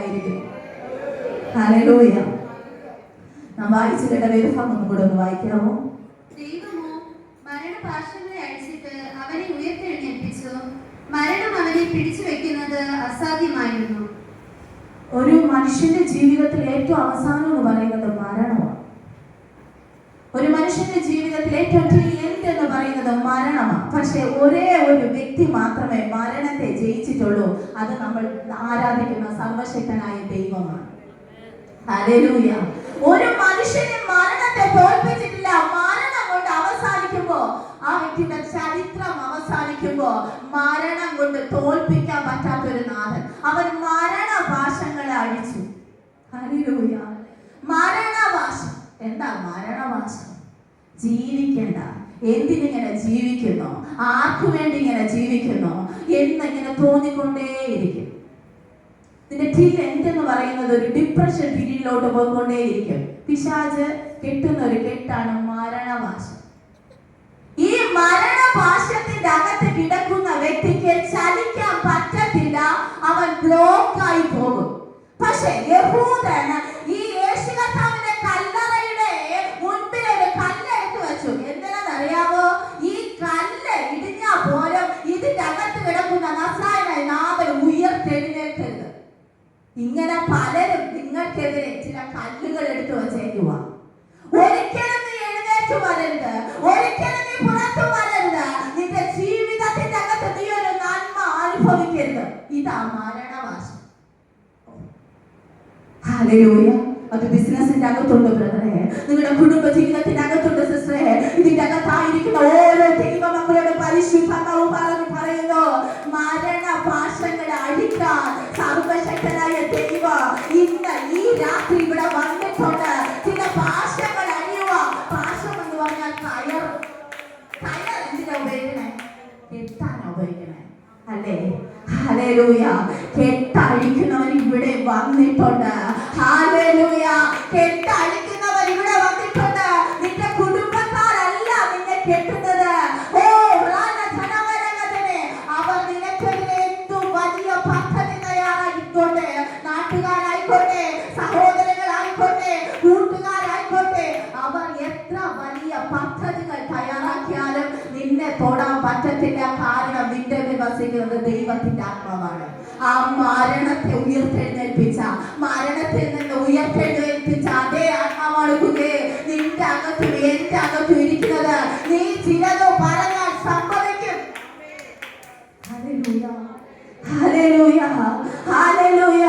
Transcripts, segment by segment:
ആയിരിക്കുന്നു. ഹല്ലേലൂയ. നാം വായിച്ചു കേട്ട വേദഭാഗം ഒന്നും കൂടെ ഒന്ന് വായിക്കാമോ? ദൈവമോ മരണപാശങ്ങളെ അഴിച്ചിട്ട് അവനെ ഉയർത്തെഴുന്നേൽപ്പിച്ചു. മരണം അവനെ പിടിച്ചു വെക്കുന്നത് അസാധ്യമായിരുന്നു. ഒരു മനുഷ്യന്റെ ജീവിതത്തിൽ ഏറ്റവും അവസാനം എന്ന് പറയുന്നത് മരണമാണ്. ഒരു മനുഷ്യന്റെ ജീവിതത്തിൽ ഏറ്റവും എൻഡ് എന്ന് പറയുന്നത് മരണമാണ്. പക്ഷെ ഒരേ ഒരു വ്യക്തി മാത്രമേ മരണത്തെ ജയിച്ചിട്ടുള്ളൂ. അത് നമ്മൾ ആരാധിക്കുന്ന സർവശക്തനായ ദൈവമാണ്. ഹല്ലേലൂയ. ഒരു മനുഷ്യനെ മരണത്തെ തോൽപ്പിച്ചിട്ടില്ല. മരണം കൊണ്ട് അവസാനിക്കുമ്പോ, ആ വ്യക്തിയുടെ ചരിത്രം അവസാനിക്കുമ്പോ, മരണം കൊണ്ട് തോൽപ്പിക്കാൻ പറ്റാത്തൊരു നാഥൻ, അവൻ മരണപാശങ്ങളെ അഴിച്ചു. ഹല്ലേലൂയ. മരണപാശം. എന്താ മരണപാശം? ജീവിക്കണ്ട, എന്തിനിങ്ങനെ ജീവിക്കുന്നു, ആർക്കു വേണ്ടി ഇങ്ങനെ ജീവിക്കുന്നു എന്നിങ്ങനെ തോന്നിക്കൊണ്ടേയിരിക്കും. ഇതിന്റെ എൻഡ് എന്ന് പറയുന്നത് ഒരു ഡിപ്രഷൻ പീരീഡിലോട്ട് പോയിക്കൊണ്ടേയിരിക്കും. പിശാച് കെട്ടുന്ന ഒരു കെട്ടാണ് മരണപാശം. ഈ മരണപാശത്തിന്റെ അകത്ത് കിടക്കുന്ന വ്യക്തിക്ക് ചലിക്കാൻ പറ്റത്തില്ല. അവൻ ബ്ലോക്കായി പോകും. പക്ഷെ യഹൂദൻ ഈ യേശു കർത്താവിന്റെ കല്ലറയുടെ മുൻപിൽ ഒരു കല്ലെടുത്ത് വെച്ചു. എന്തിനാണെന്നറിയാവോ? ഈ കല്ല് ഇടിഞ്ഞാ പോലും ഇതിന്റെ അകത്ത് കിടക്കുന്ന നസ്രായനായ നാഥൻ ഉയർത്തെഴുന്നേൽക്കരുത്. ഇങ്ങനെ പലരും നിങ്ങൾക്കെതിരെ ചില കല്ലുകൾ എടുത്തു വച്ചേക്കുക. ഒരിക്കലും നീ എഴുന്നേറ്റ് വരരുത്, ഒരിക്കലും നീ പുറത്തു വരരുത്. നിന്റെ ജീവിതത്തിന്റെ അകത്ത് നീ ഒരു നന്മ അനുഭവിക്കരുത്. ഇതാ മരണവാശം. ഹല്ലേലൂയ. അത് ബിസിനസിന്റെ അകത്തുണ്ട് ബ്രദറെ, നിങ്ങളുടെ കുടുംബ ജീവിതത്തിന്റെ അകത്തുണ്ട് സിസ്റ്ററെ. ഇതിന്റെ അകത്തായിരിക്കുന്ന ഓരോ ദൈവമക്കളുടെ പരിശുദ്ധാത്മാവ് പറയുന്നു, മരണപാശങ്ങളെ അഴിക്കാൻ സർവശക്തനായ ദൈവം ഇന്ന് ഈ രാത്രി ഇവിടെ വന്നിട്ടുണ്ട്. ചില പാശങ്ങൾ അഴിയുക. പാശം എന്ന് പറഞ്ഞാൽ കയർ. കയർ എന്തിനാ ഉപയോഗിക്കണേ? കെട്ടാനാ ഉപയോഗിക്കണേ, അല്ലേ? ഹല്ലേലൂയ. കെട്ടഴിക്കുന്നവൻ ഇവിടെ വന്നിട്ടുണ്ട്. ഹല്ലേലൂയ. കെട്ടഴിക്കുന്നവൻ ഇവിടെ വന്നിട്ടുണ്ട്. നിന്റെ കുടുംബക്കാരല്ല നിന്നെ കെട്ടുന്നത്. ഓ റാനധനവരകതനെ അവർ നിനക്കെതിരെ എന്തു വലിയ പദ്ധതി തയ്യാറായിക്കോട്ടെ, നാട്ടുകാരായിക്കോട്ടെ, സഹോദരങ്ങളായിക്കോട്ടെ, കൂട്ടുകാരായിക്കോട്ടെ, അവർ എത്ര വലിയ പദ്ധതികൾ തയ്യാറാക്കിയാലും നിന്നെ തൊടാൻ പറ്റത്തില്ല. കാരണം നിന്റെ വസിക്കുന്നത് ദൈവത്തിന്റെ ആത്മാവാണ്. ആ മരണത്തെ ഉയർത്തെഴുന്നേൽപ്പിച്ച, മരണത്തിൽ നിന്ന് ഉയർത്തെഴുന്നേൽപ്പിച്ച അതേ ആത്മാവാണ് കുഞ്ഞേ നിന്റെ അകത്തും എന്റെ അകത്തും ഇരിക്കുന്നത്. നീ ചിലതോ പറഞ്ഞാൽ സമ്മതിക്കും. ഹല്ലേലൂയ. ഹല്ലേലൂയ. ഹല്ലേലൂയ.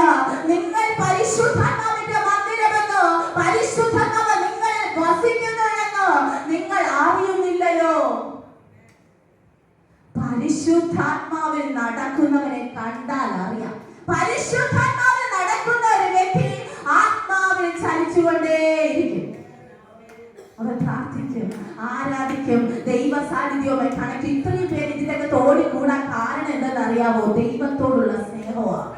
നിങ്ങൾ പരിശുദ്ധാത്മാവിന്റെ മന്ദിരമെന്നോ, പരിശുദ്ധാത്മാവ് നിങ്ങളിൽ വസിക്കുന്നു എന്നോ നിങ്ങൾ അറിയുന്നില്ലയോ? പരിശുദ്ധാത്മാവിൽ നടക്കുന്നവനെ കണ്ടാൽ അറിയാം. പരിശുദ്ധാത്മാവിൽ നടക്കുന്ന ഒരു വ്യക്തി ആത്മാവിൽ ചലിച്ചുകൊണ്ടേയിരിക്കും. അവർ പ്രാർത്ഥിക്കും, ആരാധിക്കും, ദൈവ സാന്നിധ്യവുമായി കണക്ട്. ഇത്രയും പേര് ഇതിനൊക്കെ തോടിക്കൂടാൻ കാരണം എന്തെന്നറിയാവോ? ദൈവത്തോടുള്ള സ്നേഹമാണ്.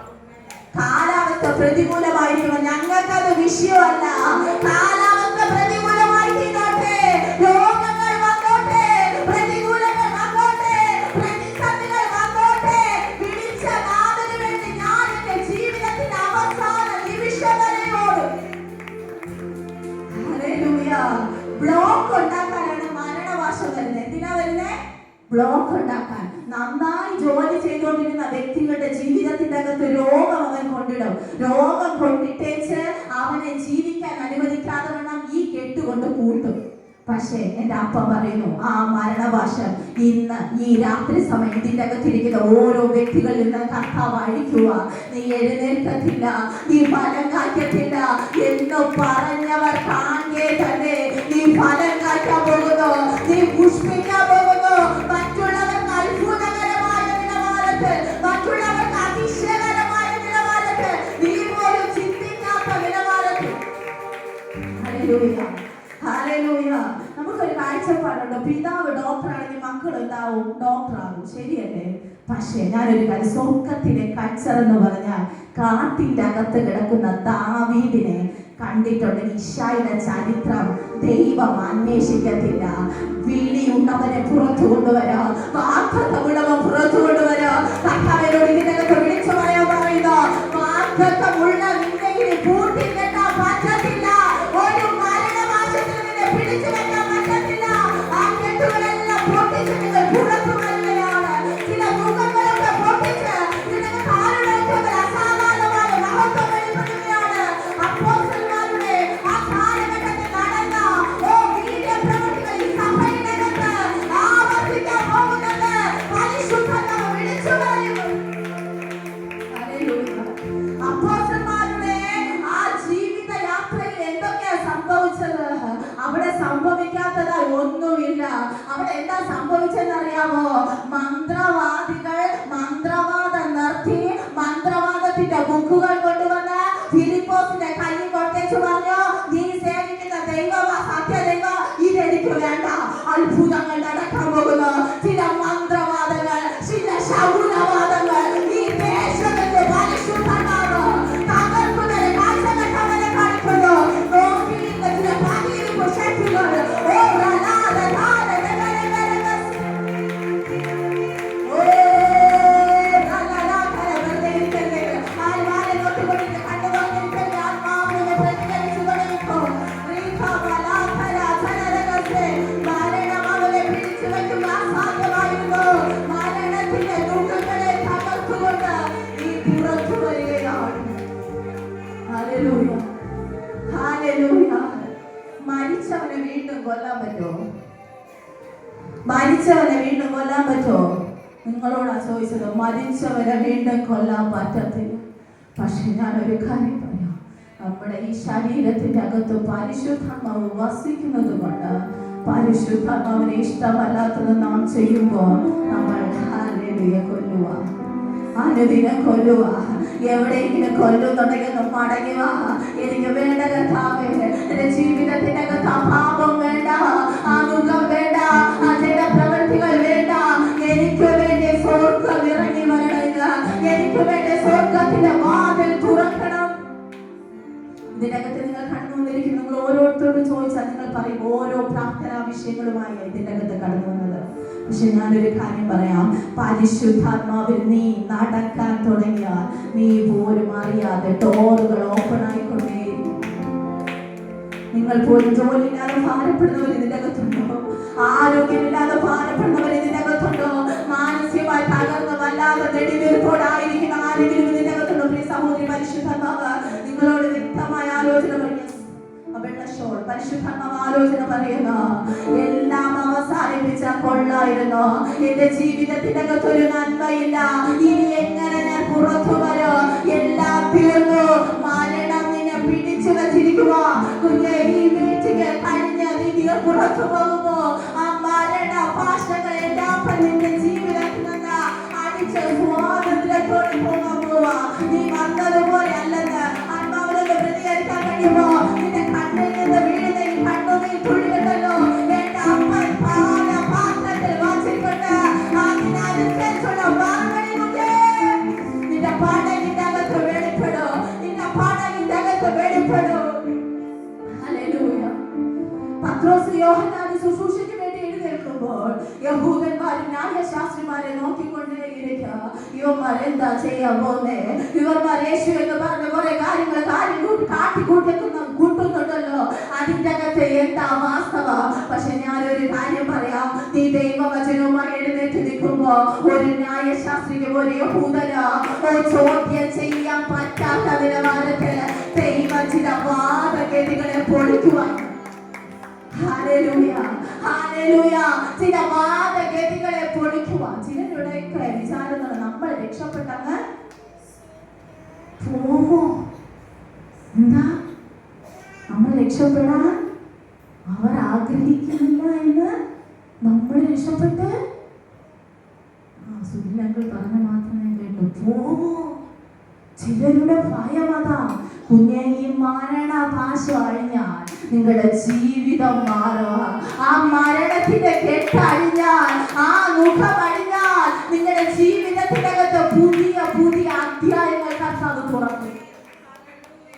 കാലാവസ്ഥ പ്രതികൂലമായിരിക്കും, ഞങ്ങൾക്കത് വിഷയമല്ല. കാലാവസ്ഥ പ്രതികൂലമായിട്ടോട്ടെ, രോഗങ്ങൾ വന്നോട്ടെ, പ്രതികൂലങ്ങൾ വന്നോട്ടെ, പ്രതിസന്ധികൾ വന്നോട്ടെ, വിളിച്ച നാഥന് വേണ്ടി ഞാൻ എന്റെ ജീവിതത്തിന്റെ അവസാന നിമിഷം വരെ ഓടും. ഹല്ലേലൂയ. ബ്ലോക്ക് ഉണ്ടാക്കാനാണ് മരണവാശം വരുന്നത്. എന്തിനാ വരുന്നേ? ബ്ലോക്ക് ഉണ്ടാക്കാൻ. നന്നായി ജോലി ചെയ്തുകൊണ്ടിരുന്ന വ്യക്തികളുടെ ജീവിതത്തിന്റെ അകത്ത് രോഗം അവൻ കൊണ്ടിടും. രോഗം കൊണ്ടിട്ടേച്ച് അവനെ ജീവിക്കാൻ അനുവദിക്കാതെ വണ്ണം ഈ കെട്ടുകൊണ്ട് കൂട്ടും. പക്ഷേ എന്റെ അപ്പ പറയുന്നു, ആ മരണവാശം ഇന്ന് ഈ രാത്രി സമയം ഇതിന്റെ അകത്തിരിക്കുന്ന ഓരോ വ്യക്തികളിൽ നിന്ന് കർത്താവ് അഴിക്കുക. നീ എഴുന്നേൽക്കത്തില്ല, നീ ഫലം കായ്ക്കത്തില്ല എന്ന് പറഞ്ഞവർ കാണേ തന്നെ നീ ഫലം കായ്ക്കാൻ പോകുന്നു, നീ പുഷ്പിക്കാൻ പോകുന്നു. മറ്റുള്ളവർക്ക് അത്ഭുതകരമായ നിലവാരത്ത്, മറ്റുള്ളവർക്ക് അതിശയകരമായ നിലവാരത്ത്, നീ പോലും ചിന്തിക്കാത്ത നിലവാരത്ത്. ഹല്ലേലൂയ. ഹല്ലേലൂയ. നമുക്കൊരു കാഴ്ചപ്പാടുണ്ട്. പിതാവ് ഡോക്ടറാണെങ്കിൽ മക്കൾ എന്താവും? ഡോക്ടറാകും. ശരിയല്ലേ? പക്ഷേ ഞാനൊരു കാര്യം, സ്വർഗത്തിലെ കൾച്ചർ എന്ന് പറഞ്ഞാൽ കാട്ടിന്റെ അകത്ത് കിടക്കുന്ന ദാവീദിനെ കണ്ടിട്ടുണ്ട്. ഇശായിയുടെ ചരിത്രം ദൈവം അന്വേഷിക്കത്തില്ല. വിളിയുള്ളവനെ പുറത്തു കൊണ്ടുവരാ, വാഗ്ദത്തമുള്ളവൻ പുറത്തു കൊണ്ടുവരാ. കർത്താവിനോട് ഇതിനകത്ത് വിളിച്ചു പറയാൻ പറയുന്നു, വാഗ്ദത്തമുള്ള നിന്നെ ഇനി പൂട്ടിക്കെട്ടാൻ പറ്റത്തില്ല. ഒരു മരണവാശത്തിൽ നിന്നെ പിടിച്ചു വെക്കാൻ പറ്റത്തില്ല. ആ കെട്ടുകളെല്ലാം പൊട്ടിച്ച് നിങ്ങൾ പുറത്തു വരികയാണ്. ചില മുഖങ്ങളൊക്കെ പൊട്ടിച്ച് നിനക്ക് കാലുകൾക്ക് അസാധാരണമായ മഹത്വം വെളിപ്പെടുകയാണ്. അപ്പോസ്തലന്മാരുടെ ആ കാലഘട്ടത്തിൽ നടന്ന വീര്യപ്രവൃത്തികൾ ഈ സഭയിനകത്ത് ആവർത്തിക്കാൻ പോകുന്നത് പരിശുദ്ധാത്മാവ് വിളിച്ചു പറയും. ഹല്ലേലൂയ. അപ്പോസ്തലന്മാരുടെ ആ ജീവിത യാത്രയിൽ എന്തൊക്കെയാ സംഭവിച്ചത്? അവിടെ സംഭവിക്കാത്തതായി ഒന്നുമില്ല. അവിടെ എന്താ സംഭവിച്ചെന്നറിയാമോ? മന്ത്രവാദികൾ മന്ത്രവാദം നിർത്തി മന്ത്രവാദത്തിന്റെ ബുക്കുകൾ കൊണ്ടുവന്ന് ഫിലിപ്പോസിന്റെ കയ്യിൽ കൊടുത്തേച്ചു പറഞ്ഞു, നീ സേവിക്കുന്ന ദൈവം സത്യദൈവം ഇതെനിക്ക് വേണ്ട. അത്ഭുതങ്ങൾ നടക്കാൻ പോകുന്നു. ചില മന്ത്രവാദങ്ങൾ, ചില ശകുനവാദങ്ങൾ ഈ ദേശത്തിന്റെ പരിശുദ്ധാത്മാവ് തകർക്കുന്ന കാഴ്ചകളെ കാണിക്കുന്നു. നോക്കിയിരുന്ന ചില പതിയിരിപ്പ് ശക്തികൾ മരിച്ചവനെ വീണ്ടും കൊല്ലാൻ പറ്റുമോ? മരിച്ചവനെ വീണ്ടും കൊല്ലാൻ പറ്റുമോ? നിങ്ങളോടാ ചോദിച്ചത്. മരിച്ചവനെ വീണ്ടും കൊല്ലാൻ പറ്റത്തില്ല. പക്ഷെ ഞാനൊരു കാര്യം പറയാം, നമ്മുടെ ഈ ശരീരത്തിന്റെ അകത്ത് പരിശുദ്ധാത്മാവ് വസിക്കുന്നത് കൊണ്ട് പരിശുദ്ധാത്മാവിനെ ഇഷ്ടമല്ലാത്തത് നാം ചെയ്യുമ്പോൾ നമ്മൾ ഹല്ലേലൂയ കൊല്ലുക, അനുദിനം കൊല്ലുക. എവിടെയെങ്കിലും കൊല്ലുന്നുണ്ടെങ്കിൽ മടങ്ങി വാ. എനിക്ക് വേണ്ട കർത്താവേ, എന്റെ ജീവിതത്തിന്റെ അകത്ത് ആ പാപം വേണ്ട, ആ മുഖം വേണ്ട, ആ ചില പ്രവൃത്തികൾ വേണ്ട. എനിക്ക് വേണ്ടി സ്വർഗ്ഗം ഇറങ്ങി വരണില്ല. എനിക്ക് വേണ്ടി സ്വർഗ്ഗത്തിന്റെ വാതിൽ തുറക്കണം. ഇതിനകത്ത് നിങ്ങൾ കടന്നുവന്നിരിക്കും. നിങ്ങൾ ഓരോരുത്തരോടും ചോദിച്ചാൽ നിങ്ങൾ പറയും ഓരോ പ്രാർത്ഥനാ വിഷയങ്ങളുമായി ഇതിന്റെ അകത്ത് കടന്നു വന്നത്. പക്ഷെ ഞാനൊരു കാര്യം പറയാം, പരിശുദ്ധാത്മാവിൽ നീ നടക്കാൻ തുടങ്ങിയാൽ നീ പോലും അറിയാതെ ഡോറുകൾ ഓപ്പൺ ആയിക്കൊണ്ടേയിരിക്കും. നിങ്ങൾ പോലും ജോലിയില്ലാതെ ഭാരപ്പെടുന്നവർ ഇതിന്റെ അകത്തുണ്ടോ? ആരോഗ്യമില്ലാതെ ഭാരപ്പെടുന്നവർ ഇതിന്റെ അകത്തുണ്ടോ? മാനസികമായി തകർന്ന് വല്ലാതെ നെടുവീർപ്പോടായിരിക്കുന്ന ആരെങ്കിലും ഇതിന്റെ അകത്തുണ്ടോ? പ്രിയ സഹോദരി, പരിശുദ്ധാത്മാവ് നിങ്ങളോട് വ്യക്തമായ ആലോചന പറഞ്ഞു. പരിശുദ്ധാത്മാവ് ആലോചന പറയുന്ന എല്ലാം അവസാനിപ്പിച്ച കൊള്ളായിരുന്നു. എന്റെ ജീവിതത്തിന്റെ അകത്തൊരു നന്മയില്ല. ഇനി എങ്ങനെ ഞാൻ പുറത്തു വരും? എല്ലാം തീർന്നു. മരണം നിന്നെ പിടിച്ചു വച്ചിരിക്കുക. കുഞ്ഞെ, ഈ വീട്ടിൽ കഴിഞ്ഞ നീ പുറത്തു പോകുമ്പോ ആ മരണ ഭാഷകൾ എല്ലാം നിന്റെ ജീവിതത്തിൽ നിന്ന് അടിച്ച് സ്വാതന്ത്ര്യത്തോടെ പോകാൻ പോവാ. നീ വന്നതുപോലെ അല്ലെന്ന് ആത്മാവിനോട് പ്രതികരിക്കാൻ കഴിയുമോ? നിന്റെ കണ്ണിൽ നിന്ന് വീഴുന്ന ഈ കണ്ണുനീർ തുള്ളികളല്ലോ എന്റെ അപ്പൻ പാത്രത്തിൽ വാങ്ങിക്കൊണ്ട് അതിനനുസരിച്ചുള്ള മറുപടിയുണ്ട്. നിന്റെ പാടകിന്റെ അകത്ത് വെളിപ്പെടും. നിന്റെ പാടകിന്റെ അകത്ത് വെളിപ്പെടും. ഹല്ലേലൂയ. പത്രോസ് യോഹന്നാനെ ശുശ്രൂഷയ്ക്ക് വേണ്ടി എഴുന്നേൽക്കുമ്പോൾ യഹൂദന്മാരും ന്യായശാസ്ത്രിമാരെ നോക്കിക്കൊണ്ടേയിരിക്കുക. ഇവന്മാർ എന്താ ചെയ്യാൻ പോന്നേ? ഇവന്മാർ യേശു എന്ന് പറഞ്ഞ കുറെ കാര്യങ്ങൾ കൂട്ടുന്നുണ്ടല്ലോ. അതിന്റെ അകത്ത് എന്താ വാസ്തവ? പക്ഷെ ഞാനൊരു കാര്യം പറയാം, നീ ദൈവവചനവുമായി എഴുന്നേറ്റ് നിൽക്കുമ്പോ ഒരു ന്യായശാസ്ത്രിക്ക് ഒരു യഹൂദനോ ചോദ്യം ചെയ്യാൻ പറ്റാത്ത നിലവാരത്തിൽ ദൈവം ചില വാദഗതികളെ പൊളിക്കുവാൻ. Hallelujah, hallelujah. ചില വാദഗതികളെ പൊളിക്കുവാൻ. ചിലരുടെയൊക്കെ വിചാരങ്ങൾ നമ്മൾ രക്ഷപ്പെട്ടങ്ങ് പോമോ? എന്താ നമ്മൾ രക്ഷപ്പെടാൻ അവർ ആഗ്രഹിക്കുന്നില്ല എന്ന് നമ്മൾ രക്ഷപ്പെട്ട് സുനിലങ്ങൾ പറഞ്ഞ മാത്രമേ കേട്ടു പോമോ? ചിലരുടെ ഭയം അതാ. കുഞ്ഞെ, ഈ മരണ ഭാഷ അഴിഞ്ഞാൽ നിങ്ങളുടെ ജീവിതം മാറുക. ആ മരണത്തിന്റെ കെട്ടഴിഞ്ഞാൽ, ആ മുഖം അഴിഞ്ഞാൽ നിങ്ങളുടെ ജീവിതത്തിന്റെ അകത്ത് പുതിയ പുതിയ അധ്യായങ്ങൾ കർത്താവ് തുറക്കും.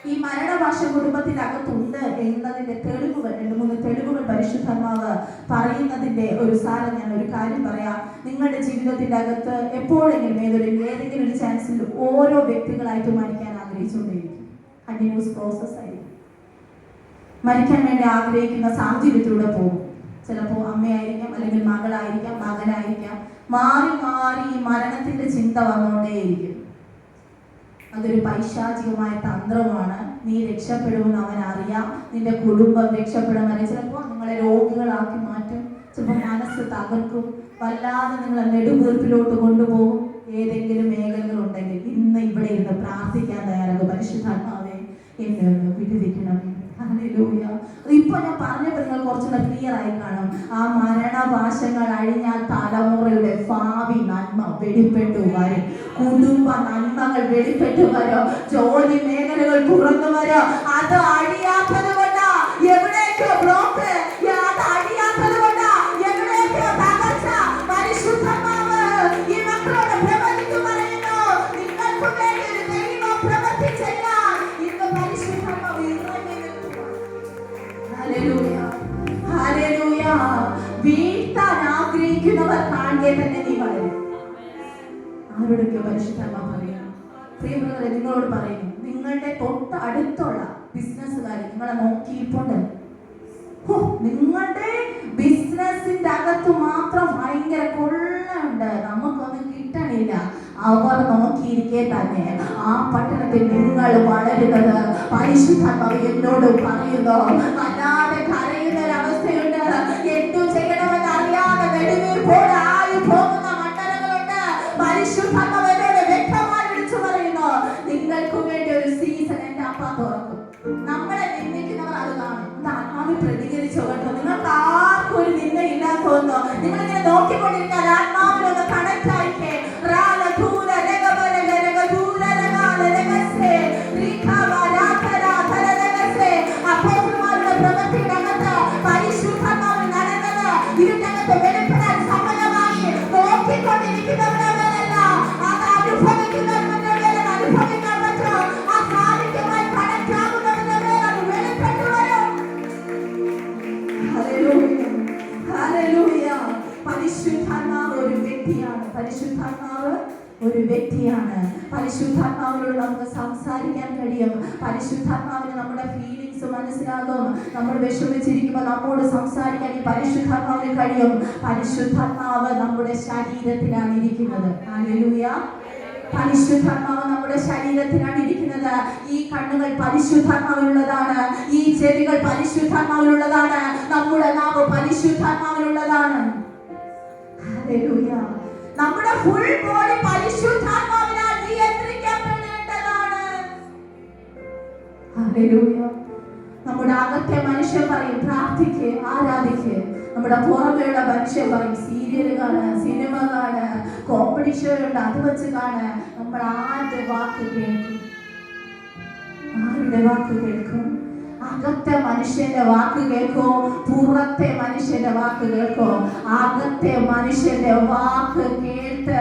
ഈ മരണഭാഷ കുടുംബത്തിന്റെ അകത്തുണ്ട് എന്നതിന്റെ തെളിവുകൾ, 2-3 തെളിവുകൾ പരിശുദ്ധാത്മാവ് പറയുന്നതിന്റെ ഒരു സാരം ഞാൻ ഒരു കാര്യം പറയാം. നിങ്ങളുടെ ജീവിതത്തിന്റെ അകത്ത് എപ്പോഴെങ്കിലും ഏതെങ്കിലും ഒരു ചാൻസിൽ ഓരോ വ്യക്തികളായിട്ട് മരിക്കാൻ ആഗ്രഹിക്കും. ആഗ്രഹിച്ചുകൊണ്ടേയിരിക്കും. കണ്ടിന്യൂസ് പ്രോസസ് ആയിരിക്കും. മരിക്കാൻ വേണ്ടി ആഗ്രഹിക്കുന്ന സാഹചര്യത്തിലൂടെ പോകും. ചിലപ്പോൾ അമ്മയായിരിക്കാം, അല്ലെങ്കിൽ മകളായിരിക്കാം, മകനായിരിക്കാം. മാറി മാറി ഈ മരണത്തിന്റെ ചിന്ത വന്നുകൊണ്ടേയിരിക്കും. അതൊരു പൈശാചികമായ തന്ത്രമാണ്. നീ രക്ഷപ്പെടുമെന്ന് അവൻ അറിയാം, നിന്റെ കുടുംബം രക്ഷപ്പെടുമെന്ന്. ചിലപ്പോൾ നിങ്ങളെ രോഗികളാക്കി മാറ്റും, ചിലപ്പോൾ മനസ്സ് തകർക്കും, വല്ലാതെ നിങ്ങളെ നെടുവീർപ്പിലോട്ട് കൊണ്ടുപോകും. ഏതെങ്കിലും മേഖലകൾ ഉണ്ടെങ്കിൽ ഇന്ന് ഇവിടെ ഇരുന്ന് പ്രാർത്ഥിക്കാൻ തയ്യാറാകും. പരിശുദ്ധാത്മാവേ, എന്നെ ഒന്ന് വിടുവിക്കണം. ഹല്ലേലൂയ. ഇപ്പൊ ഞാൻ പറഞ്ഞപ്പോൾ നിങ്ങൾ കുറച്ചുകൂടെ ക്ലിയർ ആയി കാണും. ആ മരണപാശങ്ങൾ അഴിഞ്ഞാൽ തലമുറയുടെ ഭാവി നന്മ വെളിപ്പെട്ടു വരും. കുടുംബ നന്മകൾ വെളിപ്പെട്ടു വരും. ജോലി മേഖലകൾ തുറന്നു വരും. അത് അഴിയാത്തത് കൊണ്ടാ എവിടേക്കോ ബ്ലോക്ക്, അത് അഴിയാത്തത് കൊണ്ടാ എവിടേക്കോ തകർച്ച. പരിശുദ്ധമാവ് ഈ മക്കളോട് പ്രവചിച്ചു പറയുന്നു, നിങ്ങൾക്ക് വേണ്ടി ഒരു ദൈവം പ്രവർത്തിച്ചില്ല. ഇന്ന് പരിശുദ്ധമാവ് ഇറങ്ങി നിൽക്കുക. Hallelujah, hallelujah. വീഴ്ത്താൻ ആഗ്രഹിക്കുന്നവർ കാണെ തന്നെ നീ വളരും. ആരോടൊക്കെ പരിശുദ്ധമാവ് പറയുന്നു? പ്രിയമുള്ളവരെ, നിങ്ങളോട് പറയുന്നു, നിങ്ങളുടെ തൊട്ട് അടുത്തുള്ള ബിസിനസ്സുകാർ നിങ്ങളെ നോക്കിയിരിപ്പുണ്ട്. നിങ്ങളുടെ ബിസിനസിന്റെ അകത്ത് മാത്രം ഭയങ്കര കൊള്ളുണ്ട്, നമുക്കൊന്നും കിട്ടണില്ല. അവർ നോക്കിയിരിക്കെ തന്നെ ആ പട്ടണത്തിൽ നിങ്ങൾ വളരുന്നത് പരിശുദ്ധാത്മാവ് എന്നോട് പറയുന്നു. അല്ലാതെ കരയുന്ന ഒരവസ്ഥയുണ്ട്. എന്തു ചെയ്യണമെന്ന് അറിയാതെ നെടുവീർപ്പോടെ ആയി പോകുന്ന മണ്ഡലങ്ങളുണ്ട്. പരിശുദ്ധാത്മാവ് എന്നോട് വ്യക്തമായി വിളിച്ചു പറയുന്നു, നിങ്ങൾക്ക് വേണ്ടി ഒരു സീസൺ എന്റെ അപ്പ തുറക്കും. നമ്മളെ നിന്ദിക്കുന്നവർ അത് കാണും. ആത്മാവിൽ പ്രതികരിച്ചോ കേട്ടോ. നിങ്ങൾക്ക് ആർക്കും ഒരു നിന്ദയില്ലാത്തോന്നോ നിങ്ങളിങ്ങനെ നോക്കിക്കൊണ്ടിരിക്കാൻ ആത്മാവിലൊന്ന് കണക്ട് ആയിക്കേ. ഇതിനകത്ത് വെളിപ്പെടാൻ സമയമായി. നോക്കിക്കൊണ്ടിരിക്കുന്നവരല്ല, അത് അനുഭവിക്കുന്നവരുടെ മേലെ അനുഭവിക്കാൻ പറ്റും. ആ കാര്യമായി കണക്ട് ആകുന്നവരുടെ മേലെ അത് വെളിപ്പെട്ടു വരും. Hallelujah, hallelujah. പരിശുദ്ധാത്മാവ് ഒരു വ്യക്തിയാണ്. പരിശുദ്ധാത്മാവ് ഒരു വ്യക്തിയാണ്. പരിശുദ്ധാത്മാവിനോട് നമുക്ക് സംസാരിക്കാൻ കഴിയും. പരിശുദ്ധാത്മാവിന് നമ്മുടെ ഫീലിങ്സ് മനസ്സിലാകും. നമ്മൾ വിഷമിച്ചിരിക്കുമ്പോൾ നമ്മോട് സംസാരിക്കാൻ ഈ പരിശുദ്ധാത്മാവിന് കഴിയും. പരിശുദ്ധാത്മാവ് നമ്മുടെ ശരീരത്തിലാണ് ഇരിക്കുന്നത്. ഹല്ലേലൂയ. പരിശുദ്ധാത്മാവ് നമ്മുടെ ശരീരത്തിലാണ് ഇരിക്കുന്നത്. ഈ കണ്ണുകൾ പരിശുദ്ധാത്മാവിനുള്ളതാണ്. ഈ ചെവികൾ പരിശുദ്ധാത്മാവിനുള്ളതാണ്. നമ്മുടെ നാവ് പരിശുദ്ധാത്മാവിനുള്ളതാണ്. ഹല്ലേലൂയ. നമ്മുടെ ഫുൾ ബോഡി പരിശുദ്ധാത്മാവിനാൽ നിയന്ത്രിക്കപ്പെടേണ്ടതാണ്. ഹല്ലേലൂയ. നമ്മുടെ അകത്തെ മനുഷ്യൻ പറയും പ്രാർത്ഥിക്ക്, ആരാധിക്ക്. നമ്മുടെ പുറമെയുള്ള മനുഷ്യൻ പറയും സീരിയൽ കാണ്, സിനിമ കാണ്, കോമ്പറ്റീഷൻ ഉണ്ട്, അത് വെച്ച് കാണ്. നമ്മൾ ആരുടെ വാക്ക് കേൾക്കും? ആരുടെ വാക്ക് കേൾക്കും? അകത്തെ മനുഷ്യന്റെ വാക്ക് കേൾക്കോ, പുറത്തെ മനുഷ്യന്റെ വാക്ക് കേൾക്കോ? അകത്തെ മനുഷ്യന്റെ വാക്ക് കേട്ട്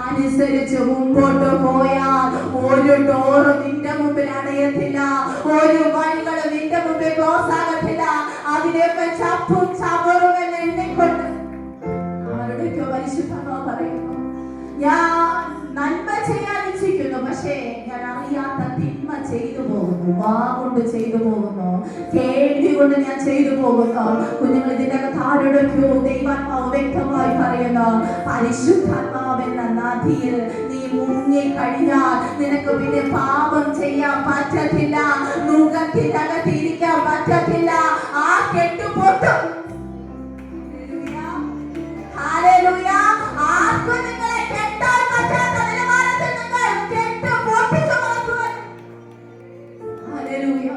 അനുസരിച്ച് മുമ്പോട്ട് പോയാൽ ഒരു ഡോറും നിന്റെ മുമ്പിൽ അടയത്തില്ല, ഒരു വഴികളും നിന്റെ മുമ്പിൽ ക്ലോസ് ആകത്തില്ല. അതിനെയൊക്കെ ചപ്പും ചവറും എന്ന് എണ്ണിക്കൊണ്ട് ആരുടെയൊക്കെ പരിശുദ്ധമോ പറയുന്നു, ഞാൻ നന്മ ചെയ്യാൻ ഇച്ഛിക്കുന്നു, പക്ഷേ ഞാൻ അറിയാത്ത തിന്മ ചെയ്തു പോകുന്നു. വാ കൊണ്ട് ചെയ്തു പോകുന്നു, കേൾവി കൊണ്ട് ഞാൻ ചെയ്തു പോകുന്നു. കുഞ്ഞുങ്ങൾ, ഇതിന്റെ അകത്ത് ആരോടൊക്കെയോ ദൈവാത്മാവ് വ്യക്തമായി പറയുന്നു, പരിശുദ്ധാത്മാവെന്ന നദിയിൽ നീ മുങ്ങി കഴിഞ്ഞാൽ നിനക്ക് പിന്നെ പാപം ചെയ്യാൻ പറ്റത്തില്ല, മുഖത്തിനകത്ത് ഇരിക്കാൻ പറ്റത്തില്ല. ആ കെട്ടുപൊട്ടും. ഹല്ലേലൂയ. ആർക്കും നിങ്ങളെ കെട്ടാൻ പറ്റാത്ത നിലവാരത്തിൽ നിങ്ങൾ കെട്ടുപൊട്ടിച്ചു മാറ്റുവാൻ. ഹല്ലേലൂയ.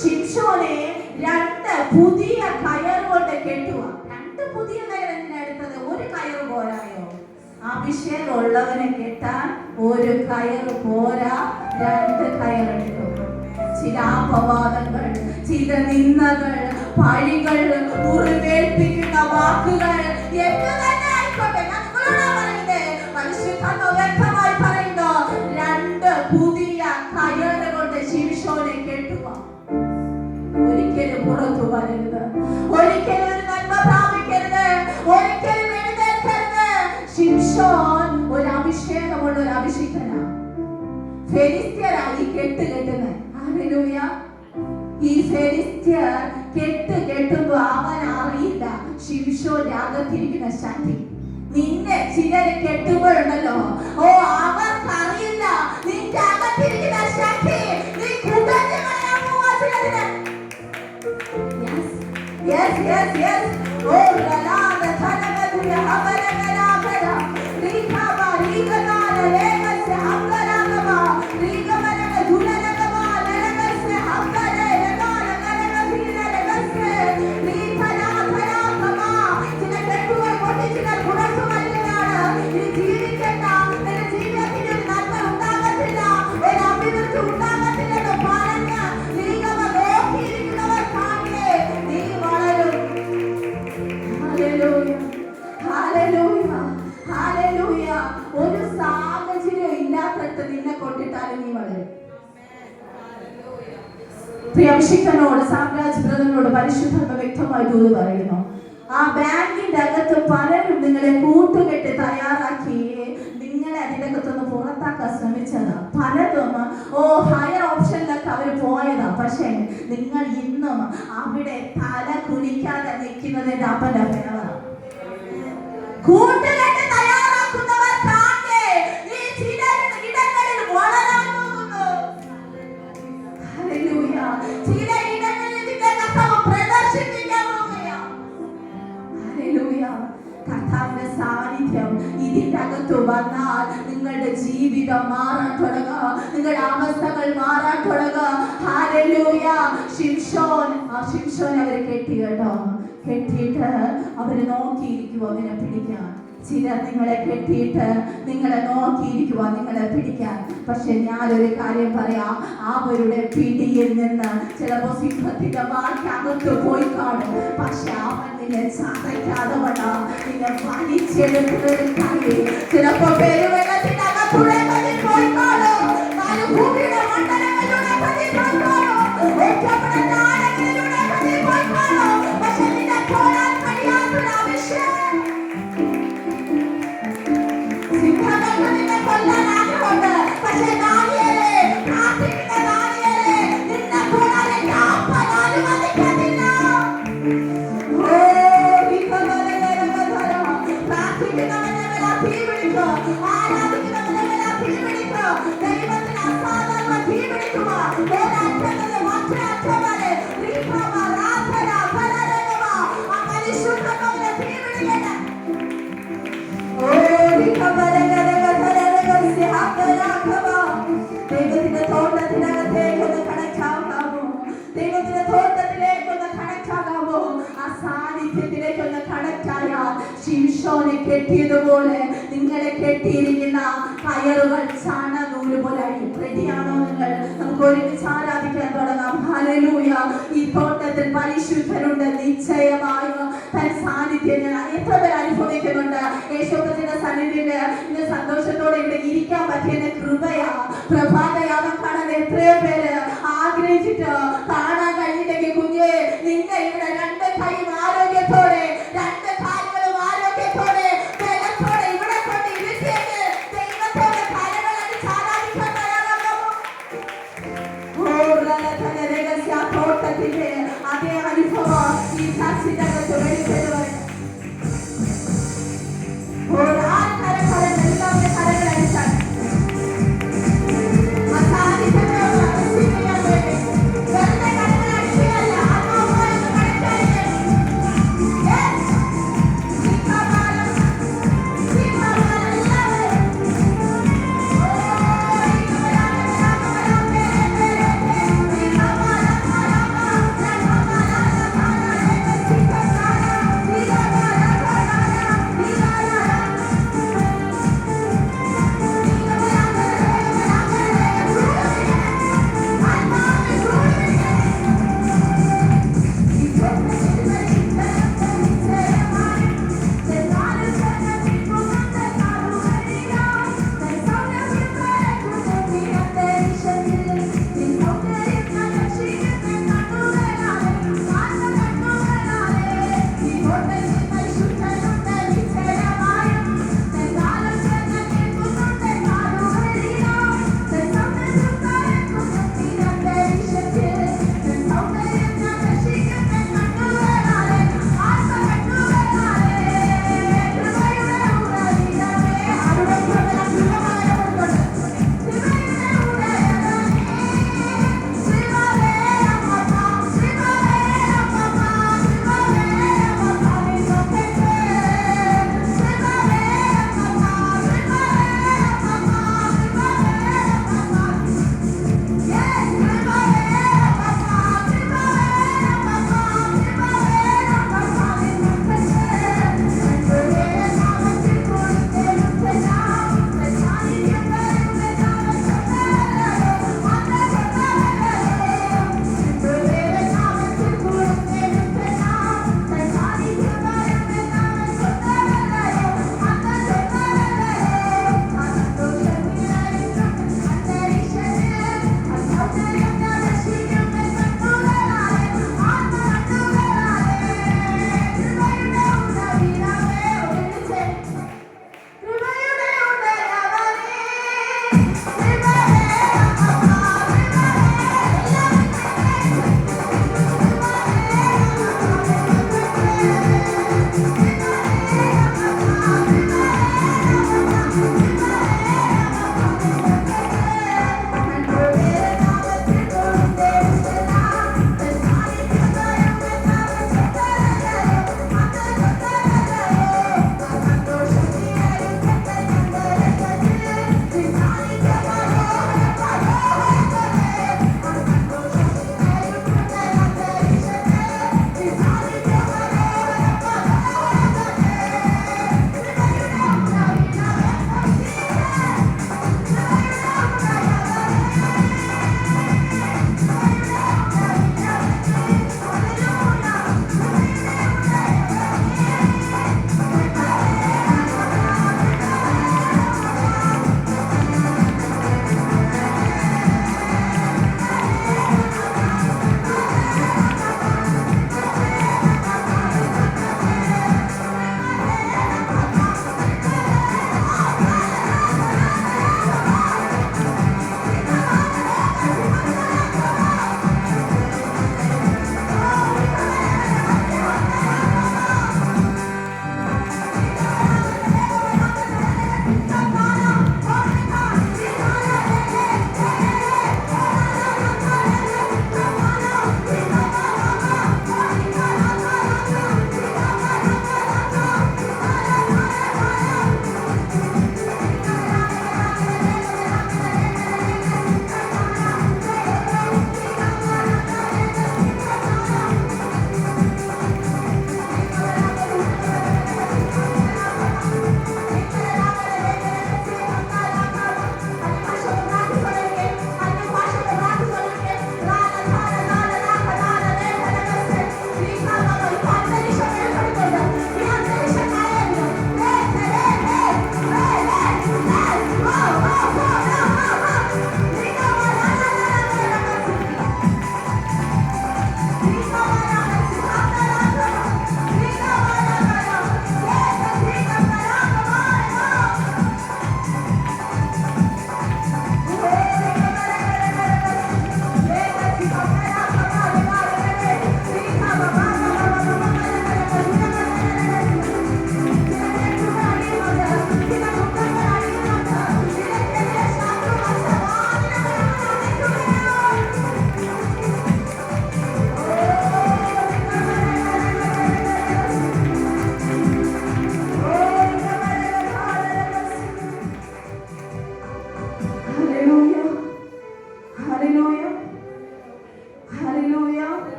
ശിംശോനെ 2 പുതിയ കയർ കൊണ്ട് കെട്ടുക. 2 പുതിയ കയർ എന്തിനെടുത്തത്? ഒരു കയർ പോരായോ? അഭിഷേകം ഉള്ളവനെ കെട്ടാൻ ഒരു കയർ പോരാ, 2 കയറെടുക്കും. ചില അപവാദങ്ങൾ, ചില നിന്ദകൾ, പഴികൾ, മുറിവേൽപ്പിക്കുന്ന വാക്കുകൾ എന്ന് തന്നെ ആയിക്കോട്ടെ, ഞാൻ നിങ്ങളോടാ പറയുന്നത്. പരിശുദ്ധാത്മാവ് വ്യക്തമായി പറയുന്നു, 2 പുതിയ കയറ് കൊണ്ട് ശിംശോനെ കെട്ടുക. ഒരിക്കലും പുറത്തു വരരുത്, ഒരിക്കലും ഒരു നന്മ പ്രാപിക്കരുത്, ഒരിക്കലും എഴുന്നേൽക്കരുത്. ശിംശോൻ ഒരു അഭിഷേകമുള്ള ഒരു അഭിഷിക്തനാണ്. ഫെലിസ്ത്യരായി കെട്ടുന്നത്. ഹല്ലേലൂയ. ഈ ഫെലിസ്ത്യർ കെട്ടുമ്പോ അവൻ അറിയില്ല ശിംശോൻ അകത്തിരിക്കുന്ന ശക്തി. നിന്നെ ചിലരെ കെട്ടുമ്പോഴുണ്ടല്ലോ, ഓ അവർക്കറിയില്ല നിന്റെ അകത്തിരിക്കുന്ന ശക്തി. നീ കുടഞ്ഞു കളയാൻ പോവാ ചിലതിനെ. Yes, yes, yes. Oh, la la, the thanagadu habara galagada. Rika ba rika na lega se habara gaba. Rika mana ka dhula gaba, lega se habara lega lega dhila lega se. Rika na thara gaba. China kettuva koti china gunasu maliyana. Ini jeevitena, nena jeeviyatine nanma undagathilla. Oru abhivruddhi undagathilla ennu paranja. Rika ba noki irikkunnavar kaane. Nee valarum. Hallelujah. Hallelujah. Hallelujah. ഒരു സാഹചര്യം ഇല്ലാത്തടത്ത് നിന്നെ കൊണ്ടിട്ടാലും നീ വളരും. പ്രിയംശിക്കനോട് സാമ്രാജ് ബ്രദറിനോട് പരിശുദ്ധാത്മ വ്യക്തമായി ദൂത് പറയുന്നു. ആ ബാങ്കിന്റെ അകത്ത് പലരും നിങ്ങളെ കൂട്ടുകെട്ടി തയ്യാറാക്കി നിങ്ങളെ അതിനകത്തൊന്ന് പുറത്താക്കാൻ ശ്രമിച്ചതാ. പലതും ഹയർ ഓപ്ഷനിലൊക്കെ അവർ പോയതാ. പക്ഷെ നിങ്ങൾ ഇന്നും അവിടെ തല കുനിക്കാതെ നിൽക്കുന്നതിന്റെ അപ്പന്റെ ഫലമാണ്. കൂട്ടുകെട്ട് തയ്യാറാക്കുന്നവർ കാണേ നീ ചില ഇടങ്ങളിൽ വളരാൻ പോകുന്നു. ഹല്ലേലൂയ. ചില ഇടങ്ങളിൽ നിന്റെ കർത്താവ് പ്രദർശിപ്പിക്കാൻ പോകുകയാണ്. ഹല്ലേലൂയ. കർത്താവിന്റെ സാന്നിധ്യം ഇതിന്റെ അകത്ത് വന്നാൽ നിങ്ങളുടെ ജീവിതം മാറാൻ തുടങ്ങുക, നിങ്ങളുടെ അവസ്ഥകൾ മാറാൻ തുടങ്ങുക. ഹല്ലേലൂയ. ശിംശോൻ അവരെ കെട്ടി കേട്ടോ. കെട്ടിയിട്ട് അവര് നോക്കിയിരിക്കുവോ നിന്നെ പിടിക്കാൻ. ചിലർ നിങ്ങളെ കെട്ടിയിട്ട് നിങ്ങളെ നോക്കിയിരിക്കുവാ നിങ്ങളെ പിടിക്കാൻ. പക്ഷെ ഞാനൊരു കാര്യം പറയാം, അവരുടെ പിടിയിൽ നിന്ന് ചിലപ്പോ സിംഹത്തിന്റെ വാക്കകത്ത് പോയി കാണും. പക്ഷെ അവൻ നിന്നെ ചതയ്ക്കാതെ വേണം നിന്നെ വലിച്ചെടുക്കുന്നൊരു കാര്യം. ചിലപ്പോ പെരുവെള്ളത്തിന്റെ അകത്തൂടെ പോയി കാണും, ഭൂമിയുടെ മണ്ഡലങ്ങളിലൂടെ പോയി കാണും, ഒറ്റപ്പെടുന്ന ആഴങ്ങളിലൂടെ പോയി കാണും. പക്ഷെ നിന്നെ പോരാൻ കഴിയാത്തൊരു ആവശ്യം. നിന്നെ കൊല്ലാൻ ആഗ്രഹമുണ്ട്. പക്ഷെ ദാനിയേലേ, പ്രാർത്ഥിക്കുന്ന ദാനിയേലേ, നിന്നെ കൊല്ലാൻ എന്റെ അപ്പൻ അനുവദിക്കത്തില്ല. പ്രാർത്ഥിക്കുന്നവനെ തീ പിടിക്കും, ആരാധിക്കുന്നവനെ തീ പിടിക്കും. ദൈവത്തിന് അസാധാരണ തീ പിടിക്കുക. ഒരറ്റത്തിൽ മറ്റേ അറ്റം വരെ പരിശുദ്ധനെ തീ പിടിക്കണം. ദൈവത്തിന്റെ തോട്ടത്തിനകത്തേക്കൊന്ന് കടക്കാകാമോ? ദൈവത്തിന്റെ തോട്ടത്തിലേക്കൊന്ന് കടക്കാകാമോ? ആ സാന്നിധ്യത്തിലേക്കൊന്ന് കടക്കായാൽ ശിംശോനെ കെട്ടിയതുപോലെ നിങ്ങളെ കെട്ടിയിരിക്കുന്ന കയറുകൾ ചണനൂല് പോലെ റെഡിയാണോ നിങ്ങൾ? നമുക്ക് ഒരുമിച്ച് ആരാധിക്കാൻ തുടങ്ങാം. ഹല്ലേലൂയ. ഈ തോട്ടത്തിൽ പരിശുദ്ധനുണ്ട്. നിശ്ചയമായും തൻ സാന്നിധ്യം ഞാൻ എത്ര പേർ അനുഭവിക്കുന്നുണ്ട്. യേശുക്രിസ്തുവിന്റെ സന്നിധിയിൽ ഇന്ന് സന്തോഷത്തോടെ ഇവിടെ ഇരിക്കാൻ പറ്റിയ കൃപയാ. പ്രഭാതയാമം കാണാൻ എത്രയോ പേര് ആഗ്രഹിച്ചിട്ട് കാണാൻ കഴിഞ്ഞിട്ടെങ്കിൽ കുഞ്ഞെ നിന്നെ ഇവിടെ രണ്ട് കൈയും ആരോഗ്യത്തോടെ രണ്ട് കാലുകളും ആരോഗ്യത്തോടെ ബലത്തോടെ ഇവിടെ കൊണ്ട് ഇരുത്തിയത് ദൈവത്തോടെ കരകളടിച്ച് ആരാധിക്കാൻ തയ്യാറാകാമോ? തോട്ടത്തിന്റെ അതേ അനുഭവം ഈ ചർച്ചിന്റെ അകത്ത് വെളിപ്പെടുവാൻ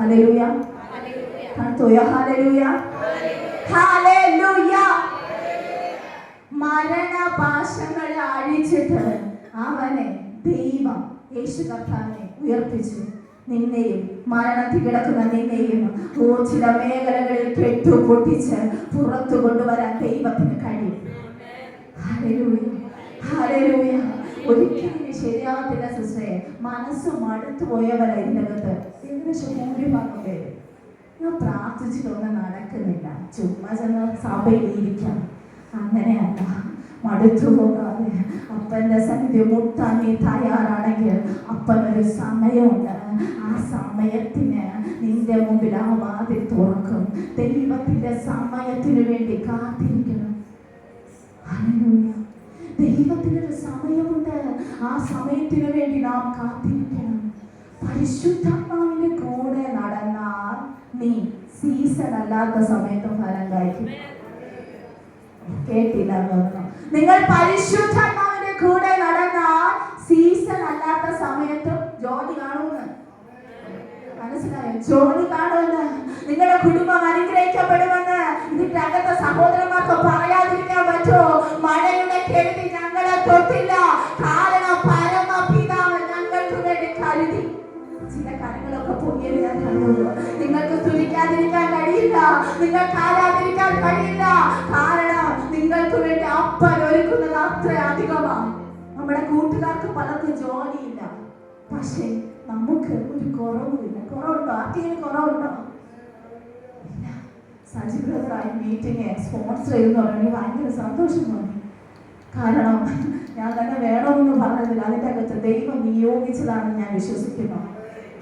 ഹല്ലേലൂയ. കർത്താവേ ഹല്ലേലൂയ. ഹല്ലേലൂയ. മരണപാശങ്ങളെ അഴിച്ചിട്ട് അവനെ ദൈവം യേശു കർത്താവിനെ ഉയർപ്പിച്ചു. നിന്നെയും മരണത്തിൽ കിടക്കുന്ന നിന്നെയും ചില മേഖലകളിൽ കെട്ടുപൊട്ടിച്ച് പുറത്തു കൊണ്ടുവരാൻ ദൈവത്തിന് കഴിയും. ഹല്ലേലൂയ. ഹല്ലേലൂയ. ഒരിക്കലും ശരിയാവത്തില്ല സിസ്റ്ററെ. മനസ്സ് മടുത്തു പോയവരാ ഇതിനകത്ത് ഏകദേശം ഭൂരിഭാഗം പേര്. ഞാൻ പ്രാർത്ഥിച്ചിട്ടൊന്നും നടക്കുന്നില്ല, ചുമ്മാ ചെന്ന് സഭയിൽ ഇരിക്കാം. അങ്ങനെയല്ല, മടുത്തു പോകാതെ അപ്പന്റെ സന്നിധി മുട്ടാൻ നീ തയ്യാറാണെങ്കിൽ അപ്പനൊരു സമയമുണ്ട്. ആ സമയത്തിന് നിന്റെ മുമ്പിൽ ആ വാതിൽ തുറക്കും. ദൈവത്തിന്റെ സമയത്തിന് വേണ്ടി കാത്തിരിക്കണം. ഹല്ലേലൂയ. ദൈവത്തിനൊരു സമയമുണ്ട്. ആ സമയത്തിന് വേണ്ടി നാം കാത്തിരിക്കണം. പരിശുദ്ധാത്മാവിന്റെ കൂടെ നടന്നാൽ നീ സീസൺ അല്ലാത്ത സമയത്ത് ഫലം കഴിക്കും. കേട്ടില്ല? നിങ്ങൾ പരിശുദ്ധാത്മാവിന്റെ കൂടെ നടന്നാൽ സീസൺ അല്ലാത്ത സമയത്തും ജോലി കാണുമെന്ന് മനസ്സിലായോ? ജോലി കാണുമെന്ന്. നിങ്ങളുടെ കുടുംബം അനുഗ്രഹിക്കപ്പെടുമെന്ന് ഇതിന്റെ അകത്തെ സഹോദരന്മാർക്ക് പറയാതിരിക്കാൻ പറ്റുമോ? മഴയുടെ കെടുതി ഞങ്ങളെ തൊട്ടില്ല, കാരണം പരമപിതാവ് ഞങ്ങൾക്ക് വേണ്ടി കരുതി. ചില കാര്യങ്ങളൊക്കെ പൊങ്ങിയത് ഞാൻ കണ്ടുള്ളൂ. നിങ്ങൾക്ക് തുരിക്കാതിരിക്കാൻ കഴിയില്ല, നിങ്ങൾക്ക് ആരാതിരിക്കാൻ കഴിയില്ല. കാരണം നിങ്ങൾക്ക് വേണ്ടി അപ്പൻ ഒരുക്കുന്നത് അത്ര അധികമാണ്. നമ്മുടെ കൂട്ടുകാർക്ക് പലർക്കും ജോലിയില്ല, പക്ഷേ നമുക്ക് ഒരു കുറവുമില്ല. കുറവുണ്ടോ? ആർക്കെങ്കിലും കുറവുണ്ടോ? ഇല്ല. സജി ബ്രദറായി മീറ്റിംഗ് സ്പോൺസർ ചെയ്തെന്ന് പറഞ്ഞാൽ ഭയങ്കര സന്തോഷം തോന്നി. കാരണം ഞാൻ തന്നെ വേണമെന്ന് പറഞ്ഞതില്ല, അതിൻ്റെ അകത്ത് ദൈവം നിയോഗിച്ചതാണെന്ന് ഞാൻ വിശ്വസിക്കുന്നു.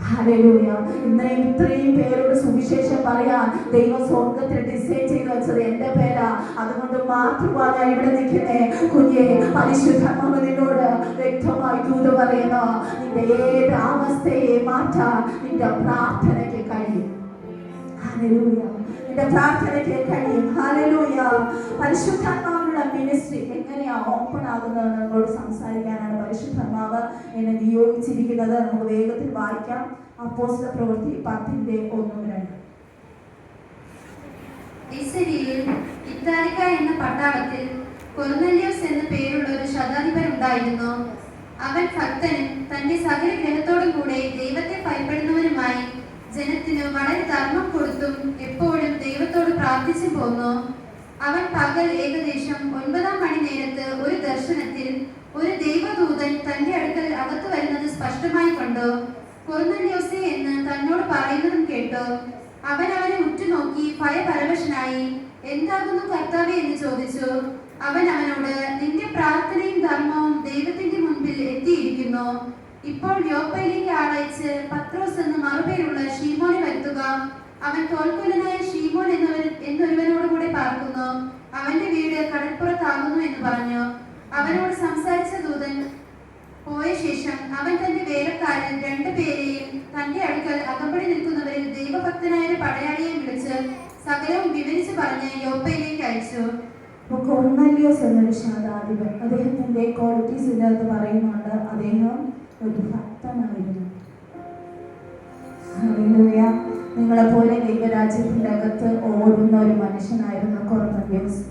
ഹല്ലേലൂയ. ഇന്ന് ഇത്രയും പേരോട് സുവിശേഷം പറയാൻ ദൈവം സ്വർഗത്തിൽ ഡിസൈൻ ചെയ്ത് വെച്ചത് എന്റെ പേരാ. അതുകൊണ്ട് മാത്രമാണ് ഞാൻ ഇവിടെ നിൽക്കുന്നേ. കുഞ്ഞെ, പരിശുദ്ധാത്മാവ് നിന്നോട് വ്യക്തമായി ദൂത് പറയുന്നു. നിന്റെ ഏത് അവസ്ഥയെ മാറ്റാൻ നിന്റെ പ്രാർത്ഥനയ്ക്ക് കഴിയും. ഹല്ലേലൂയ. നിന്റെ പ്രാർത്ഥനയ്ക്ക് കഴിയും. ഹല്ലേലൂയ. പരിശുദ്ധാത്മാവിനുള്ള മിനിസ്ട്രി എങ്ങനെയാ ഓപ്പൺ ആകുന്നത് നമ്മളോട് സംസാരിക്കാനാണ് പരിശുദ്ധാത്മാവ് എന്നെ നിയോഗിച്ചിരിക്കുന്നത്. നമുക്ക് വേഗത്തിൽ വായിക്കാം. അപ്പോസ്തല പ്രവൃത്തി 10:1-2. ലിസ്ത്രയിൽ ഇത്താലിക്ക എന്ന പട്ടാളത്തിൽ കൊർന്നല്യോസ് എന്ന പേരുള്ള ഒരു ശതാധിപൻ ഉണ്ടായിരുന്നു. അവൻ ഭക്തനും തന്റെ സകല ഗ്രഹത്തോടും കൂടെ ദൈവത്തെ ഭയപ്പെടുന്നവനുമായി ജനത്തിനു വളരെ ധർമ്മം കൊടുത്തും എപ്പോഴും ദൈവത്തോട് പ്രാർത്ഥിച്ചും പോന്നു. അവൻ പകൽ ഏകദേശം 9 മണി നേരത്ത് ഒരു ദർശനത്തിൽ ഒരു ദൈവദൂതൻ തന്റെ അടുക്കൽ അകത്തു വരുന്നത് സ്പഷ്ടമായി കണ്ടു. കൊർന്നല്യോസേ എന്ന് തന്നോട് പറയുന്നതും കേട്ടു. അവൻ അവനെ ഉറ്റുനോക്കി ഭയപരവശനായി, എന്താകുന്നു കർത്താവേ എന്ന് ചോദിച്ചു. അവൻ അവനോട്, നിന്റെ പ്രാർത്ഥനയും ധർമ്മവും ദൈവത്തിന്റെ മുൻപിൽ എത്തിയിരിക്കുന്നു. ഇപ്പോൾ യോപ്പയിലേക്ക് ആളയച്ച് പത്രോസ് എന്ന് മറുപേരുള്ള ശീമോനെ വരുത്തുക. അവൻ തോൽക്കൊല്ലനായ ശീമോൻ എന്നൊരുവനോട് കൂടെ പാർക്കുന്നു. അവന്റെ വീട് കടൽപ്പുറത്താകുന്നു എന്ന് പറഞ്ഞു. അവനോട് സംസാരിച്ച ദൂതൻ പോയ ശേഷം അവൻ തന്റെ വേലക്കാരിൽ 2 പേരെയും തന്റെ അടുക്കൽ അകമ്പടി നിൽക്കുന്നവരിൽ ദൈവഭക്തനായ ഒരു പടയാളിയെയും വിളിച്ച് സകലവും വിവരിച്ചു പറഞ്ഞ് യോപ്പയിലേക്ക് അയച്ചു. കൊർന്നല്യോസ് എന്നൊരു ശതാധിപൻ, അദ്ദേഹത്തിന്റെ ക്വാളിറ്റീസ് ഇതിനകത്ത് പറയുന്നുണ്ട്. അദ്ദേഹം ഒരു ഭക്തനായിരുന്നു. ഹല്ലേലൂയ. നിങ്ങളെപ്പോലെ ദൈവരാജ്യത്തിന്റെ അകത്ത് ഓടുന്ന ഒരു മനുഷ്യനായിരുന്നു കൊർന്നല്യോസ്.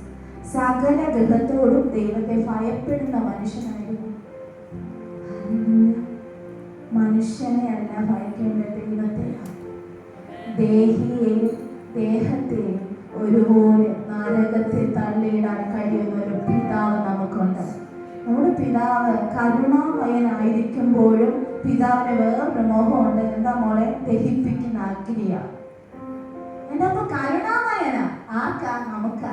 സകല ഗൃഹത്തോടും ദൈവത്തെ ഭയപ്പെടുന്ന മനുഷ്യനായിരുന്നു. ഹല്ലേലൂയ. മനുഷ്യനെ അല്ല ഭയക്കേണ്ട, ദൈവത്തെയാണ്. ദേഹിയെയും ദേഹത്തെയും ഒരുപോലെ നരകത്തിൽ തള്ളിയിടാൻ കഴിയുന്ന ഒരു പിതാവ് നമുക്കുണ്ട്. നമ്മുടെ പിതാവ് കരുണാമയനായിരിക്കുമ്പോഴും പിതാവിന് വേറൊരു മോഹമുണ്ട്. എന്താ മോളെ? ദഹിപ്പിക്കുന്ന അഗ്നിയാണ്. എൻ്റെ അപ്പൊ കരുണാമയനാ. ആർക്കാ? നമുക്കാ.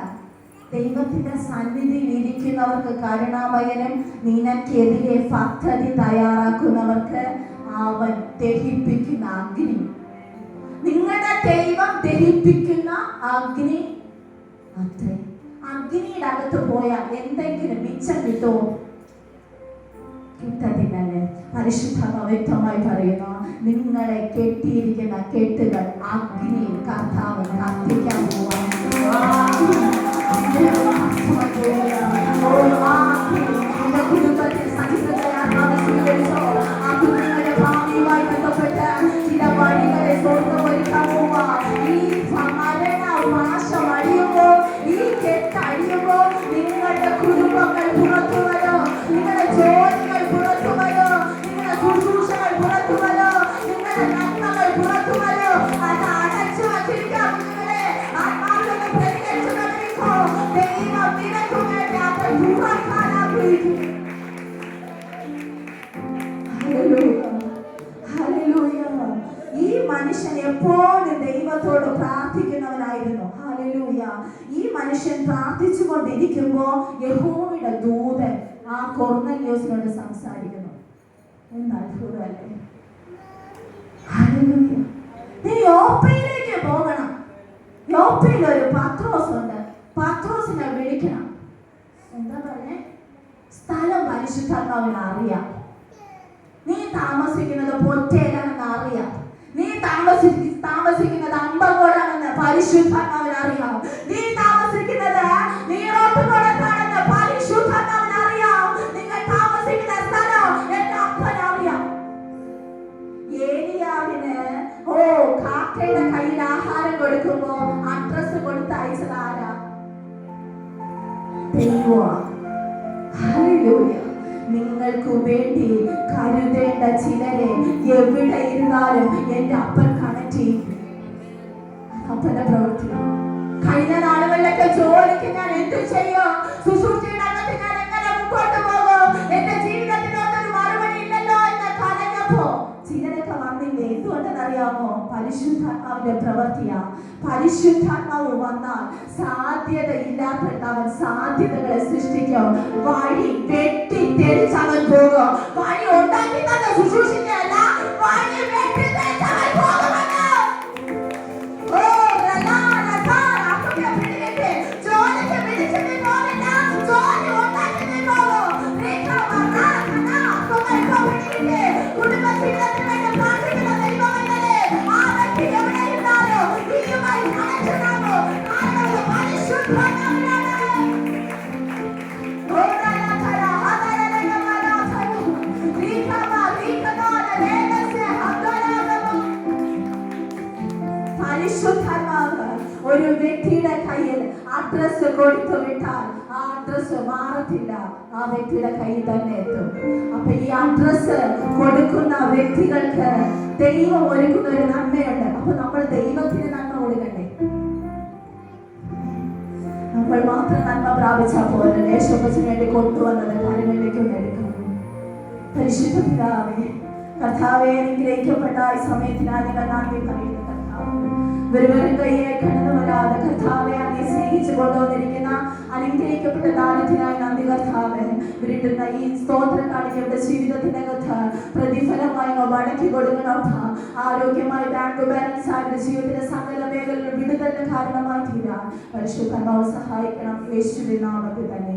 ദൈവത്തിന്റെ സന്നിധിയിൽ ഇരിക്കുന്നവർക്ക് കരുണാമയനും, നിനക്കെതിരെ പദ്ധതി തയ്യാറാക്കുന്നവർക്ക് അവൻ ദഹിപ്പിക്കുന്ന അഗ്നി. നിങ്ങളുടെ ദൈവം ദഹിപ്പിക്കുന്ന അഗ്നി അത്രേ. അഗ്നിയുടെ അകത്ത് പോയാൽ എന്തെങ്കിലും മിച്ചം കിട്ടുമോ? കിട്ടത്തില്ലല്ലേ? പരിശുദ്ധാത്മാവ് വ്യക്തമായി പറയുന്നു, നിങ്ങളെ കെട്ടിയിരിക്കുന്ന കെട്ടുകൾ അഗ്നിയിൽ കർത്താവ് കത്തിക്കാൻ പോവാണ്. കുടുംബത്തിൽ സഹിഷ്ണുതയാത്മാവ് സ്വീകരിച്ചോ? ആ കുടുംബങ്ങളുടെ ഭാവിയുമായി ബന്ധപ്പെട്ട് ചില വഴികളെ സ്വർഗ്ഗം ഒരുക്കാൻ മനുഷ്യൻ എപ്പോഴും ദൈവത്തോട് പ്രാർത്ഥിക്കുന്നവനായിരുന്നു. ഹല്ലേലൂയ. ഈ മനുഷ്യൻ പ്രാർത്ഥിച്ചുകൊണ്ടിരിക്കുമ്പോ യഹോവയുടെ ദൂതൻ ആ കൊർന്നല്യോസിനോട് സംസാരിക്കുന്നു. എന്താ അത്ഭുതമല്ലേ? ഹല്ലേലൂയ. നീ യോപ്പയിലേക്ക് പോകണം. യോപ്പയിൽ ഒരു പത്രോസ് ഉണ്ട്. പത്രോസിനെ വിളിക്കണം. എന്താ പറഞ്ഞേ? സ്ഥലം പരിശുദ്ധാത്മാവിന് അറിയാം. നീ താമസിക്കുന്നത് പൊറ്റയിലാണെന്ന് അറിയാം. നീ താമസിക്കുന്നത് അമ്പകോടാണെന്ന് പരിശുദ്ധാത്മാവിന് അറിയാം. നീ താമസിക്കുന്നത് നീളോട്ടുകോടത്താണെന്ന് പരിശുദ്ധാത്മാവിന് അറിയാം. നിങ്ങൾ താമസിക്കുന്ന സ്ഥലം എന്റെ അപ്പൻ അറിയാം. ഏലിയാവിന് കാക്കയുടെ കയ്യിൽ ആഹാരം കൊടുക്കുമ്പോ അഡ്രസ് കൊടുത്ത് അയച്ചത് ആരാ? ദൈവമാണ്. ഹല്ലേലൂയ. നിങ്ങൾക്ക് വേണ്ടി കരുതേണ്ട ചിലരെ എവിടെ ഇരുന്നാലും എന്റെ അപ്പൻ കണക്ട് ചെയ്യും. അപ്പന്റെ പ്രവൃത്തി. കഴിഞ്ഞ നാളുകളിലൊക്കെ ജോലിക്ക് ഞാൻ എന്തു ചെയ്യും? ശുശ്രൂഷയുടെ അകത്ത് ഞാൻ എങ്ങനെ മുമ്പോട്ട് പോകും? എന്റെ ജീവിതത്തിനൊരു മറുപടി ഇല്ലല്ലോ എന്ന് കരഞ്ഞപ്പോ ചിലരൊക്കെ വന്നില്ലേ? എന്തുകൊണ്ടെന്നറിയാമോ? പരിശുദ്ധാത്മാവിന്റെ പ്രവൃത്തിയാ. പരിശുദ്ധാത്മാവ് വന്നാൽ സാധ്യതയില്ലാത്തവൻ സാധ്യതകളെ സൃഷ്ടിക്കും. വഴി വെട്ടി തെളിച്ചവൻ പോകും. വഴി ഉണ്ടാക്കി തന്നെ ശുശ്രൂഷിക്കല്ല, വഴി വെട്ടി തെളിച്ചവൻ പോകുമെന്ന്. ജോലിക്ക് പിടിച്ചിട്ട് പോകില്ല, ജോലി ഉണ്ടാക്കി പോകും. കുടുംബ ജീവിതത്തിൽ വേണ്ടി പ്രാർത്ഥിക്കുന്ന ദൈവമല്ലേ? ആ വ്യക്തി എവിടെ ഇരുന്നാലും നീയുമായി കണക്ഷനാകും. കാരണം പരിശുദ്ധാത്മാവിനാണ്. പരിശുദ്ധാത്മാവ് ഒരു വ്യക്തിയുടെ കയ്യിൽ അഡ്രസ് കൊടുത്തു വിട്ടാൽ ആ അഡ്രസ് മാറത്തില്ല, ആ വ്യക്തിയുടെ കയ്യിൽ തന്നെ എത്തും. അപ്പൊ ഈ അഡ്രസ് കൊടുക്കുന്ന വ്യക്തികൾക്ക് ദൈവം ഒരുക്കുന്ന ഒരു നന്മയുണ്ട്. അപ്പൊ നമ്മൾ ദൈവത്തിന് നന്മ കൊടുക്കണ്ടേ? നമ്മൾ മാത്രം നന്മ പ്രാപിച്ചാൽ പോലെ യേശുവിന് വേണ്ടി കൊണ്ടുവന്നത് കാര്യങ്ങളിലേക്ക് എടുക്കണം. പരിശുദ്ധ പിതാവേ, കർത്താവേ, അനുഗ്രഹിക്കപ്പെട്ട ഈ സമയത്തിനാ നിങ്ങൾ നന്ദി പറയുന്നു. വെറും കയ്യെ കടന്നു വരാതെ കർത്താവെ അങ്ങേ സ്നേഹിച്ചു കൊണ്ടുവന്നിരിക്കുന്ന അനുഗ്രഹിക്കപ്പെട്ട ദാനത്തിനായി നന്ദി കർത്താവെ. വിരുട്ടുന്ന ഈ സ്തോത്രം കാണിക്കപ്പെട്ട ജീവിതത്തിനകത്ത് പ്രതിഫലമായി മടക്കി കൊടുക്കണം. ആരോഗ്യമായി ബാങ്ക് ബാലൻസ് ആയിട്ട് ജീവിതത്തിന്റെ സകല മേഖലകളിൽ വിടുതലിന് കാരണമായി തീരാൻ പരിശുദ്ധാത്മാവ് സഹായിക്കണം. യേശുവിന്റെ നാമത്തിൽ തന്നെ.